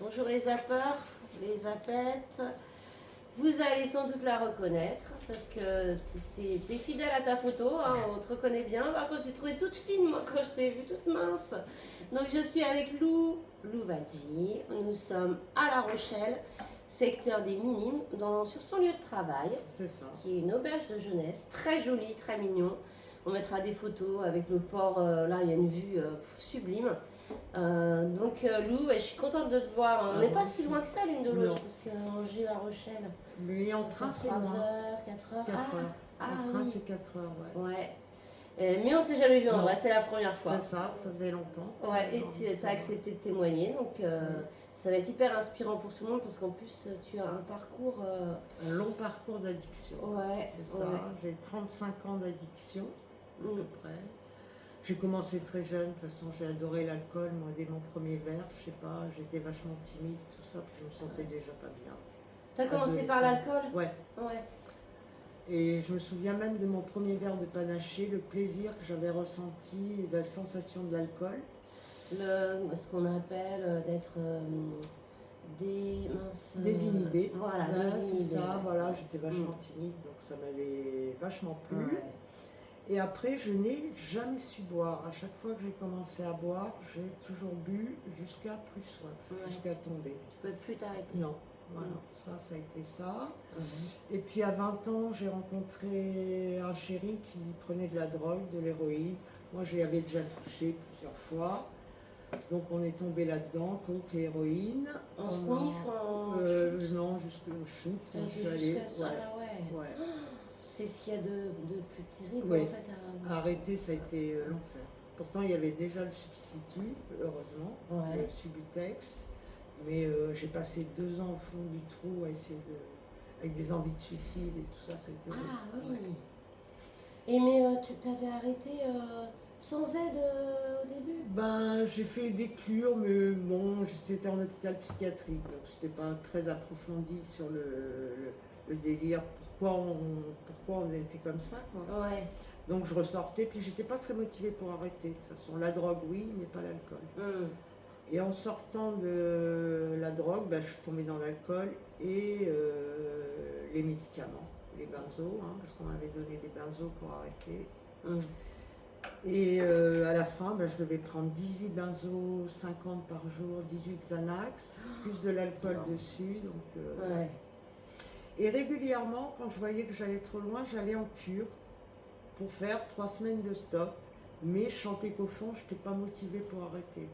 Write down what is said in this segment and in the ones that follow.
Bonjour les zappeurs, les zappettes. Vous allez sans doute la reconnaître parce que t'es fidèle à ta photo, hein, on te reconnaît bien. Par contre, j'ai trouvé toute fine moi quand je t'ai vue, toute mince. Donc je suis avec Lou Vadji. Nous sommes à La Rochelle, secteur des Minimes, sur son lieu de travail, C'est ça. qui est une auberge de jeunesse, très jolie, très mignon. On mettra des photos avec le port, là il y a une vue sublime. Lou, je suis contente de te voir. On n'est pas si loin que ça l'une de l'autre, parce que Angers, La Rochelle. Mais en train, c'est 3 loin. heures, 4 heures. 4 heures. En train, oui. c'est 4 heures, ouais. Ouais. Mais on s'est jamais vu en Non. vrai, c'est la première fois. C'est ça faisait longtemps. Ouais, et tu as accepté de témoigner, donc ça va être hyper inspirant pour tout le monde, parce qu'en plus, tu as un parcours. Un long parcours d'addiction. Ouais. C'est ça. Ouais. J'ai 35 ans d'addiction, à Mm. peu près. J'ai commencé très jeune, de toute façon, j'ai adoré l'alcool. Moi, dès mon premier verre, je sais pas, j'étais vachement timide, tout ça, puis je me sentais déjà pas bien. T'as commencé par l'alcool? Ouais. Ouais. Et je me souviens même de mon premier verre de panaché, le plaisir que j'avais ressenti et la sensation de l'alcool. Ce qu'on appelle d'être désinhibé. Voilà, C'est désinhibé. ça, voilà, j'étais vachement timide, donc ça m'avait vachement plu. Ouais. Et après, je n'ai jamais su boire. À chaque fois que j'ai commencé à boire, j'ai toujours bu jusqu'à plus soif, jusqu'à tomber. Tu peux plus t'arrêter. Non, voilà, ça a été ça. Et puis à 20 ans, j'ai rencontré un chéri qui prenait de la drogue, de l'héroïne. Moi, j'y avais déjà touché plusieurs fois. Donc on est tombé là-dedans, coke et héroïne. En sniff, en shoot? Non, jusqu'au shoot. Je suis allée. Ouais. C'est ce qu'il y a de plus terrible Ouais. en fait. Arrêter, ça a été l'enfer. Pourtant, il y avait déjà le substitut, heureusement, le Subutex. Mais j'ai passé 2 ans au fond du trou à essayer avec des envies de suicide et tout ça, ça a été. Ah oui. Ouais. Et mais tu t'avais arrêté sans aide au début? Ben, j'ai fait des cures, mais bon, c'était en hôpital psychiatrique, donc c'était pas très approfondi sur le délire, pourquoi on était comme ça, quoi. Ouais. Donc je ressortais, puis j'étais pas très motivée pour arrêter, de toute façon. La drogue, oui, mais pas l'alcool. Et en sortant de la drogue, ben, je suis tombée dans l'alcool et les médicaments, les benzos, parce qu'on m'avait donné des benzos pour arrêter. Et à la fin, ben, je devais prendre 18 benzos, 50 par jour, 18 Xanax, plus de l'alcool dessus. Donc, Et régulièrement, quand je voyais que j'allais trop loin, j'allais en cure pour faire 3 semaines de stop. Mais je sentais qu'au fond, je n'étais pas motivée pour arrêter.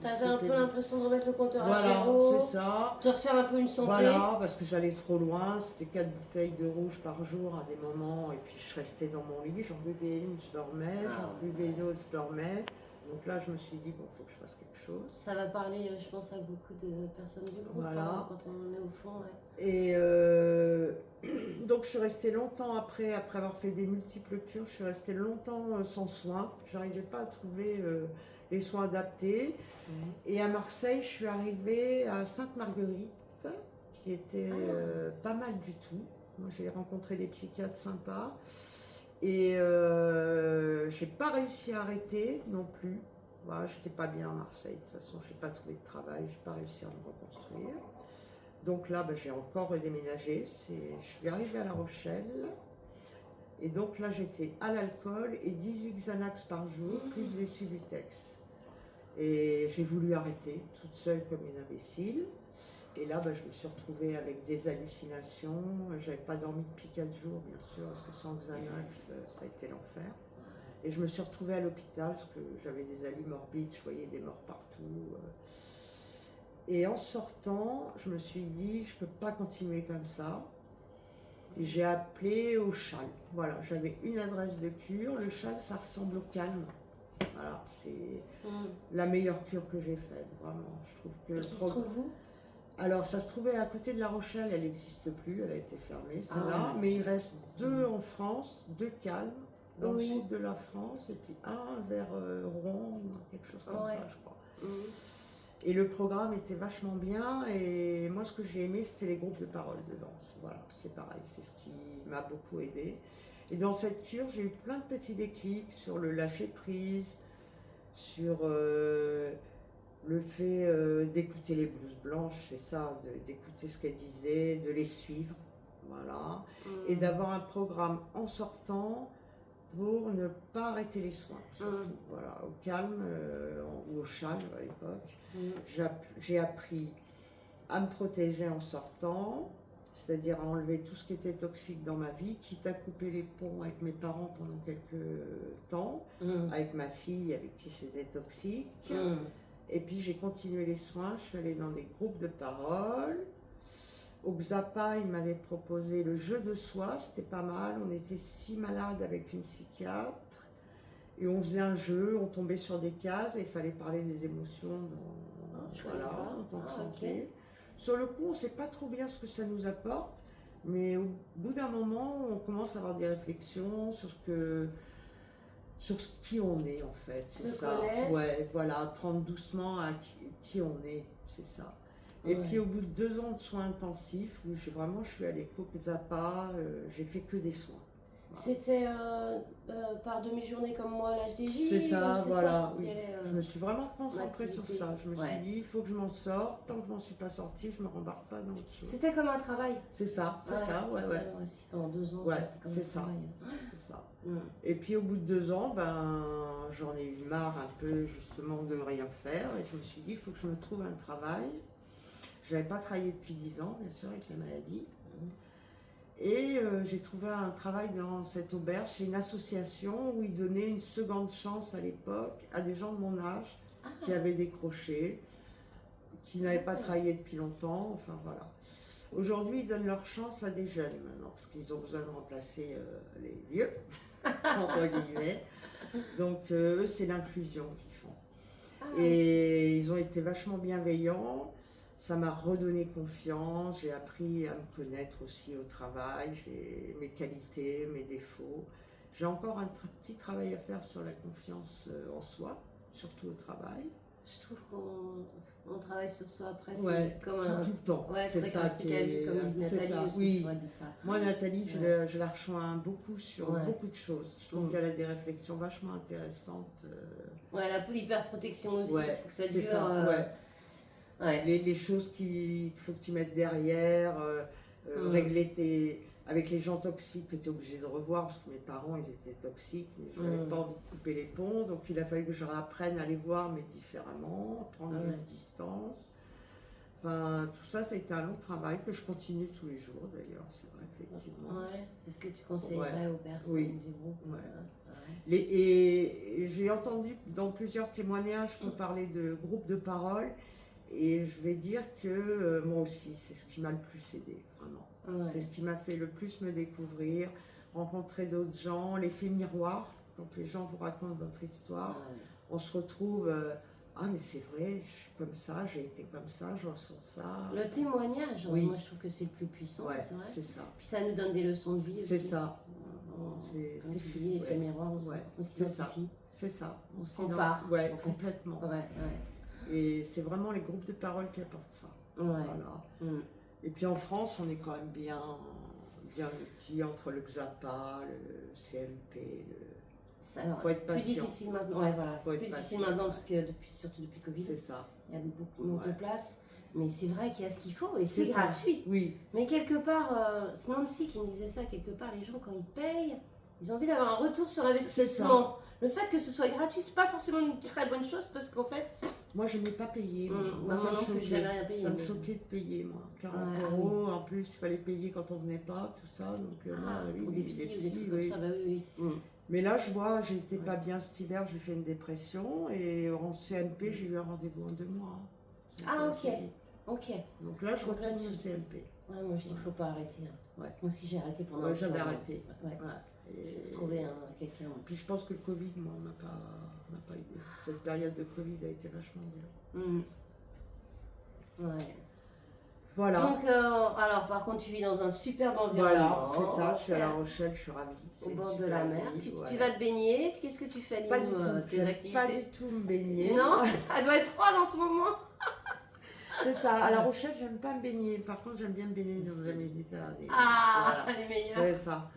Tu avais un peu l'impression de remettre le compteur à voilà, zéro, c'est ça. te refaire un peu une santé. Voilà, parce que j'allais trop loin. C'était 4 bouteilles de rouge par jour à des moments. Et puis je restais dans mon lit, j'en buvais une, je dormais, j'en buvais une autre, je dormais. Donc là, je me suis dit, bon, il faut que je fasse quelque chose. Ça va parler, je pense, à beaucoup de personnes du groupe, quand on est au fond. Ouais. Et donc, je suis restée longtemps après avoir fait des multiples cures, je suis restée longtemps sans soins. Je n'arrivais pas à trouver les soins adaptés. Et à Marseille, je suis arrivée à Sainte-Marguerite, qui était pas mal du tout. Moi, j'ai rencontré des psychiatres sympas. Et j'ai pas réussi à arrêter non plus. Voilà, j'étais pas bien à Marseille. De toute façon, j'ai pas trouvé de travail, j'ai pas réussi à me reconstruire. Donc là, j'ai encore redéménagé. Je suis arrivée à La Rochelle. Et donc là, j'étais à l'alcool et 18 Xanax par jour, plus des Subutex. Et j'ai voulu arrêter, toute seule comme une imbécile. Et là, je me suis retrouvée avec des hallucinations. J'avais pas dormi depuis 4 jours, bien sûr, parce que sans Xanax, ça a été l'enfer. Et je me suis retrouvée à l'hôpital, parce que j'avais des halus morbides, je voyais des morts partout. Et en sortant, je me suis dit, je peux pas continuer comme ça. Et j'ai appelé au Chal. Voilà, j'avais une adresse de cure. Le Chal, ça ressemble au calme. Voilà, c'est la meilleure cure que j'ai faite, vraiment. Je trouve que qui se trouve où? Alors, ça se trouvait à côté de La Rochelle, elle n'existe plus, elle a été fermée, celle-là. Mais il reste 2 en France, 2 calmes, dans le sud de la France, et puis un vers Rouen, quelque chose comme ça, je crois. Et le programme était vachement bien, et moi, ce que j'ai aimé, c'était les groupes de parole dedans. Voilà, c'est pareil, c'est ce qui m'a beaucoup aidé. Et dans cette cure, j'ai eu plein de petits déclics sur le lâcher-prise, sur Le fait d'écouter les blouses blanches, c'est ça, d'écouter ce qu'elles disaient, de les suivre, voilà. Et d'avoir un programme en sortant pour ne pas arrêter les soins, surtout. Voilà, au calme ou au calme à l'époque. J'ai appris à me protéger en sortant, c'est-à-dire à enlever tout ce qui était toxique dans ma vie, quitte à couper les ponts avec mes parents pendant quelques temps, avec ma fille avec qui c'était toxique. Et puis j'ai continué les soins, je suis allée dans des groupes de parole. Au Xapa, il m'avait proposé le jeu de soi, c'était pas mal. On était 6 malades avec une psychiatre. Et on faisait un jeu, on tombait sur des cases et il fallait parler des émotions en tant que santé. Okay. Sur le coup, on ne sait pas trop bien ce que ça nous apporte, mais au bout d'un moment, on commence à avoir des réflexions sur qui on est en fait, c'est ça. Connaître. Ouais, voilà, prendre doucement à qui on est, c'est ça. Et puis au bout de 2 ans de soins intensifs, où je suis allée au Xapa, j'ai fait que des soins. Voilà. C'était par demi-journée comme moi à l'HDJ. C'est ça, voilà. Oui. Je me suis vraiment concentrée sur ça. Je me suis dit, il faut que je m'en sorte. Tant que je m'en suis pas sortie, je me rembarque pas dans autre chose. C'était comme un travail. C'est ça, ouais. Aussi, pendant 2 ans, c'est ça. C'est ça. Et puis au bout de 2 ans, j'en ai eu marre un peu justement de rien faire. Et je me suis dit, il faut que je me trouve un travail. Je n'avais pas travaillé depuis 10 ans, bien sûr, avec la maladie. Et j'ai trouvé un travail dans cette auberge. C'est une association où ils donnaient une seconde chance à l'époque à des gens de mon âge qui avaient décroché, qui n'avaient pas travaillé depuis longtemps. Enfin voilà. Aujourd'hui, ils donnent leur chance à des jeunes maintenant, parce qu'ils ont besoin de remplacer les vieux, entre guillemets. Donc eux, c'est l'inclusion qu'ils font. Et ils ont été vachement bienveillants. Ça m'a redonné confiance, j'ai appris à me connaître aussi au travail, j'ai mes qualités, mes défauts. J'ai encore un petit travail à faire sur la confiance en soi, surtout au travail. Je trouve qu'on travaille sur soi après, c'est comme tout le temps. Ouais, c'est ça qui est comme dit Nathalie aussi, dit ça. Moi, Nathalie, je la rejoins beaucoup sur beaucoup de choses. Je trouve qu'elle a des réflexions vachement intéressantes. La hyperprotection aussi, il faut que ça dure. Les choses qu'il faut que tu mettes derrière, régler avec les gens toxiques que tu es obligé de revoir, parce que mes parents ils étaient toxiques, mais je n'avais pas envie de couper les ponts, donc il a fallu que je réapprenne à les voir mais différemment, prendre une distance. Enfin, tout ça, ça a été un long travail que je continue tous les jours d'ailleurs, c'est vrai, effectivement. C'est ce que tu conseillerais aux personnes du groupe. Et j'ai entendu dans plusieurs témoignages qu'on parlait de groupes de parole. Et je vais dire que moi aussi, c'est ce qui m'a le plus aidé, vraiment. C'est ce qui m'a fait le plus me découvrir, rencontrer d'autres gens, l'effet miroir, quand les gens vous racontent votre histoire, on se retrouve, mais c'est vrai, je suis comme ça, j'ai été comme ça, je ressens ça. Le témoignage, moi je trouve que c'est le plus puissant, c'est vrai. C'est ça. Puis ça nous donne des leçons de vie aussi. C'est ça. C'est effet miroir, on s'identifie. C'est ça. On se compare. Complètement. Et c'est vraiment les groupes de parole qui apportent ça. Voilà. Et puis en France, on est quand même bien outillés entre le Xapa, le CMP. Faut être patient. Plus difficile maintenant. Plus difficile maintenant parce que surtout depuis Covid. C'est ça. Il y a beaucoup de place. Mais c'est vrai qu'il y a ce qu'il faut et c'est gratuit. Oui. Mais quelque part, c'est Nancy qui me disait ça, quelque part, les gens quand ils payent, ils ont envie d'avoir un retour sur investissement. Le fait que ce soit gratuit, c'est pas forcément une très bonne chose parce qu'en fait. Moi, je n'ai pas payé. Moi, ça me choquait de payer, moi. 40 €, en plus, il fallait payer quand on venait pas, tout ça. Donc, pour des psys ou des trucs comme ça, Mais là, je vois, j'ai été pas bien cet hiver, j'ai fait une dépression et en CMP, j'ai eu un rendez-vous en 2 mois. Ok. Donc là, je retourne au CMP. Moi, je dis qu'il ne faut pas arrêter. Moi aussi, j'ai arrêté pendant un temps. J'avais arrêté. J'ai trouvé quelqu'un. Puis je pense que le Covid, moi, m'a pas aidé. Cette période de Covid a été vachement dure. Voilà. Donc, alors par contre, tu vis dans un superbe environnement. Voilà, c'est ça. Je suis à La Rochelle, je suis ravie. Au bord de la mer. Tu vas te baigner. Qu'est-ce que tu fais tes activités? Pas du tout me baigner. Non. Elle doit être froide en ce moment. C'est ça. À La Rochelle, j'aime pas me baigner. Par contre, j'aime bien me baigner dans la Méditerranée. Ah, Voilà. les meilleurs. C'est ça.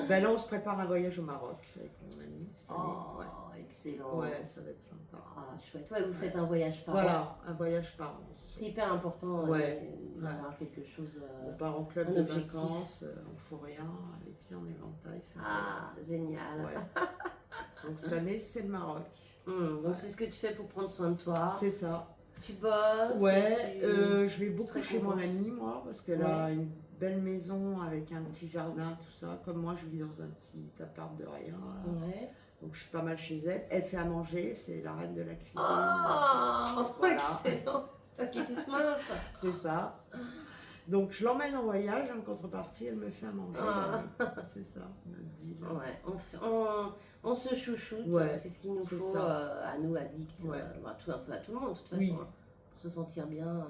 Ben là, on se prépare un voyage au Maroc avec mon ami cette année. Oh, Ouais. excellent. Ouais, ça va être sympa. Ah, chouette. Ouais, vous faites un voyage par an. Voilà, un voyage par an. C'est hyper important Ouais. d'avoir quelque chose. On part en club un de objectif. vacances, on fout rien, les pieds en éventail. C'est Ah, génial. ouais. Donc cette année, c'est le Maroc. Donc c'est ce que tu fais pour prendre soin de toi. C'est ça. Tu bosses. Ouais, tu... je vais beaucoup Très chez mon contente. amie, moi, parce qu'elle a une belle maison avec un petit jardin, tout ça. Comme moi, je vis dans un petit appart de rien. Là. Ouais. Donc je suis pas mal chez elle. Elle fait à manger, c'est la reine de la cuisine. Oh, Voilà. excellent. Toi qui es toute mince. C'est ça. Donc je l'emmène en voyage, en contrepartie, elle me fait à manger. Ah. C'est ça, notre deal. Ouais, on se chouchoute, Ouais, c'est ce qu'il nous c'est faut ça. à nous addicts, Ouais. un peu à tout le monde de toute Oui. façon, hein, pour se sentir bien.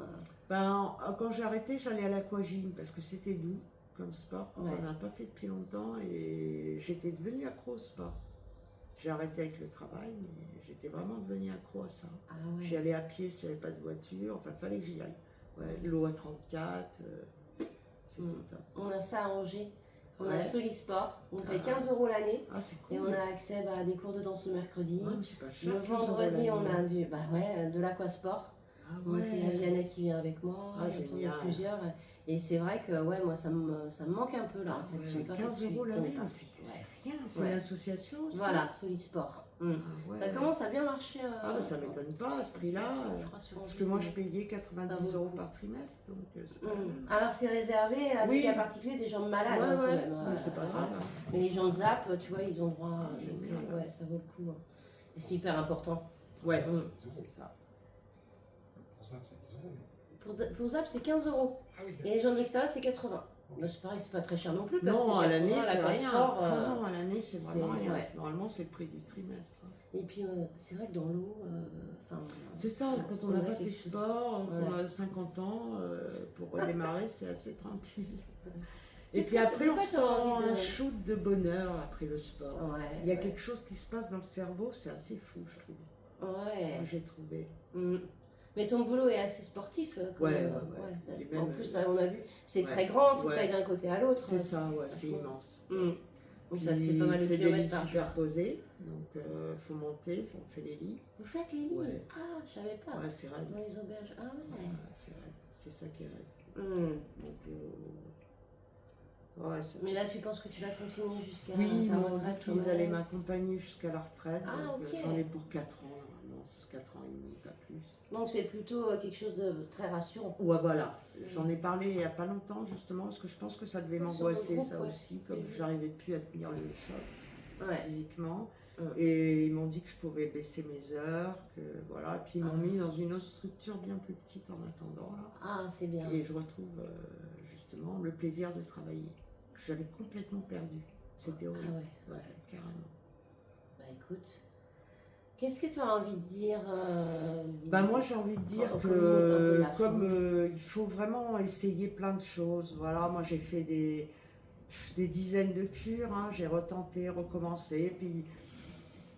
Ben, quand j'ai arrêté, j'allais à l'aquagym parce que c'était doux comme sport, quand Ouais. on n'a pas fait depuis longtemps, et j'étais devenue accro au sport. J'ai arrêté avec le travail, mais j'étais vraiment devenue accro à ça. Ah ouais. J'y allais à pied si j'avais pas de voiture, enfin, il fallait que j'y aille. Ouais, l'eau à 34, c'était top. On a ça à Angers, on a Ouais. Solisport, on paye Ah. 15 € l'année Ah, c'est cool. et on a accès à des cours de danse le mercredi. Ouais, mais c'est pas cher. Le 15 € vendredi, on l'année. a de l'aquasport. Ah Donc il y a ouais. Vianney qui vient avec moi, Ah, on est génial. plusieurs. Et c'est vrai que ouais, moi ça me manque un peu là en fait. Ouais, J'ai pas fait 15 de suivi, € on est l'année, mais parti. c'est Ouais. rien. C'est Ouais. une association aussi. Voilà, Solisport. Ah ouais. Ça commence à bien marcher. Ah, mais ça m'étonne pas à ce prix-là. Je crois, sur Parce Angers, que moi, mais- je payais Ça 90 vaut le € coup. par trimestre, donc c'est pas la même. Alors c'est réservé à Oui. des cas particuliers, des gens malades Ouais, hein, quand ouais, même. mais c'est pas voilà. grave. Mais les gens de ZAP, tu vois, ils ont droit. Ah, donc, génial. ouais, ça vaut le coup. Hein. Et c'est hyper important. Ouais, Mm. c'est ça. Pour ça, c'est 10 euros. Pour ZAP, c'est 15 €. Ah oui, Et les gens de l'extérieur, c'est 80. Mais c'est pareil, c'est pas très cher non plus. Parce Non, que à l'année, 80, c'est la rien. passeport, Ah non, à l'année, c'est vraiment c'est- rien. ouais. Normalement, c'est le prix du trimestre. Et puis, c'est vrai que dans l'eau, C'est ça, quand on n'a a pas fait de quelque chose. sport, qu'on Ouais. a 50 ans, pour redémarrer, c'est assez tranquille. Et Qu'est-ce puis que- après, de on quoi sent t'as envie de- un shoot de bonheur après le sport. Ouais, Il y a ouais. quelque chose qui se passe dans le cerveau, c'est assez fou, je trouve. Ouais. Moi, j'ai trouvé. Mm. Mais ton boulot est assez sportif. Quand Ouais, même. ouais, ouais. Et En même, plus, là, on a vu, c'est ouais. très grand, il faut que Ouais. tu ailles d'un côté à l'autre. C'est ça, ouais, c'est vachement- immense. Mm. Donc Puis ça te fait pas mal de c'est des kilomètres lits par jour. superposés, donc faut monter, on fait les lits. Vous faites les lits Ouais. Ah, je savais pas. Ouais, c'est raide. Dans les auberges. Ah ouais. Ouais, c'est raide. C'est ça qui est raide. Mm. Monter au... Ouais, ça- Mais là, tu penses que tu vas continuer jusqu'à Oui, ils ta m'ont retraite dit quand qu'ils même allaient m'accompagner jusqu'à la retraite. Ah, donc, ok. j'en ai pour 4 ans, normalement. C'est 4 ans et demi, pas plus. Donc c'est plutôt quelque chose de très rassurant. Ouais, voilà. J'en ai parlé il n'y a pas longtemps, justement, parce que je pense que ça devait Sur le m'angoisser, groupe, ça ouais. aussi, comme Mhm. j'arrivais plus à tenir le choc Ouais. physiquement. Mhm. Et ils m'ont dit que je pouvais baisser mes heures, que voilà. Et puis ils m'ont Ah. mis dans une autre structure bien plus petite en attendant, là. Ah, c'est bien. Et je retrouve justement le plaisir de travailler, que j'avais complètement perdu. C'était Ah horrible. ouais. Ouais, carrément. Bah écoute, qu'est-ce que tu as envie de dire Bah moi j'ai envie de dire Comme un peu que la fin. il faut vraiment essayer plein de choses. Voilà, moi j'ai fait des dizaines de cures, hein. J'ai retenté, recommencé, puis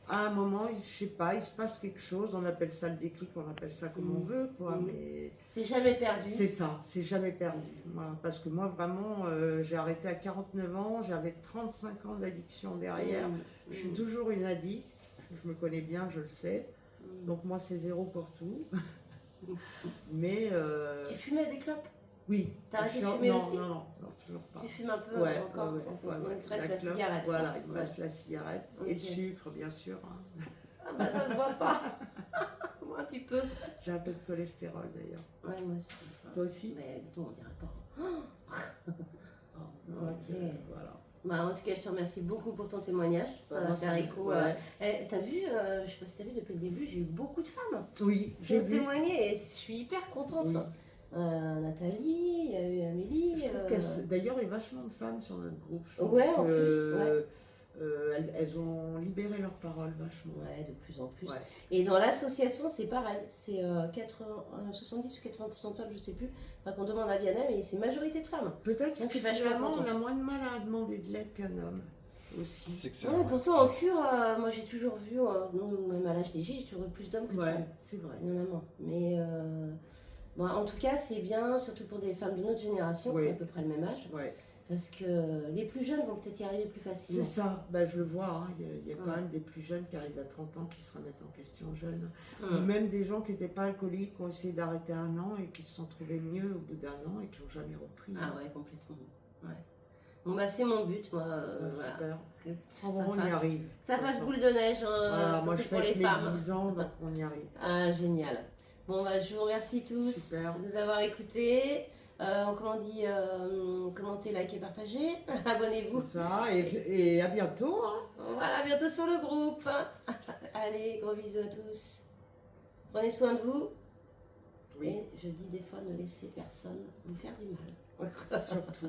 à un moment, je sais pas, il se passe quelque chose, on appelle ça le déclic, on appelle ça comme on veut, quoi, mais C'est jamais perdu. c'est ça, c'est jamais perdu. Moi, parce que moi vraiment, j'ai arrêté à 49 ans, j'avais 35 ans d'addiction derrière, je suis toujours une addict, je me connais bien, je le sais. Donc moi c'est zéro pour tout. Mais Tu fumais des clopes oui. T'as arrêté de Je suis- fumer non, aussi non, non, non, toujours pas. Tu fumes un peu Ouais, encore ouais, ouais, ouais. Il te reste la clope, cigarette. Voilà, quoi. il me Ouais. reste la cigarette et Ok. le sucre, bien sûr. Hein. Ah bah ça se voit pas. Moi tu peux. J'ai un peu de cholestérol d'ailleurs. Ouais, moi aussi. Toi aussi? Mais toi on dirait pas. Donc, Ok. voilà. Bah, en tout cas, je te remercie beaucoup pour ton témoignage. Ça Bah, va moi, faire me- écho. ouais. T'as vu, je sais pas si t'as vu depuis le début, j'ai eu beaucoup de femmes Oui, qui j'ai ont vu. témoigné et je suis hyper contente. Oui. Nathalie, il y a eu Amélie. Je trouve d'ailleurs, il y a vachement de femmes sur notre groupe. Je trouve Ouais, en que, plus, ouais. elles ont libéré leur parole vachement. Ouais, de plus en plus. Ouais. Et dans l'association, c'est pareil. C'est 70 ou 80% de femmes, je sais plus. Enfin, qu'on demande à Vianney, mais c'est majorité de femmes. Peut-être Donc, que je suis vachement finalement, on a contente. moins de mal à demander de l'aide qu'un homme aussi. C'est Ouais, excellent. pourtant, en cure, moi j'ai toujours vu, même à l'HDJ, j'ai toujours eu plus d'hommes que de Ouais, femmes. c'est vrai. Il y en a moins. Mais Bon, en tout cas, c'est bien, surtout pour des femmes de notre génération, Oui. qui ont à peu près le même âge, Ouais. parce que les plus jeunes vont peut-être y arriver plus facilement. C'est ça, ben, je le vois, hein. Il y a quand Ouais. même des plus jeunes qui arrivent à 30 ans qui se remettent en question jeunes. Ou Hum. même des gens qui n'étaient pas alcooliques, qui ont essayé d'arrêter un an et qui se sont trouvés mieux au bout d'un an et qui n'ont jamais repris. Ah ouais, complètement. Ouais. Bon, bah, c'est mon but, moi. Voilà. Super. Que Oh, bon, on y arrive. ça De toute fasse façon. boule de neige, hein, Voilà, moi je surtout fais pour les avec mes femmes. 10 ans, donc on y arrive. Ah, génial. Bon, bah, je vous remercie tous Super. de nous avoir écoutés. Comment on dit, commentez, likez, partagez. Abonnez-vous. C'est ça, et à bientôt. Hein. Voilà, bientôt sur le groupe. Allez, gros bisous à tous. Prenez soin de vous. Oui, Et je dis des fois, ne laissez personne vous faire du mal. surtout.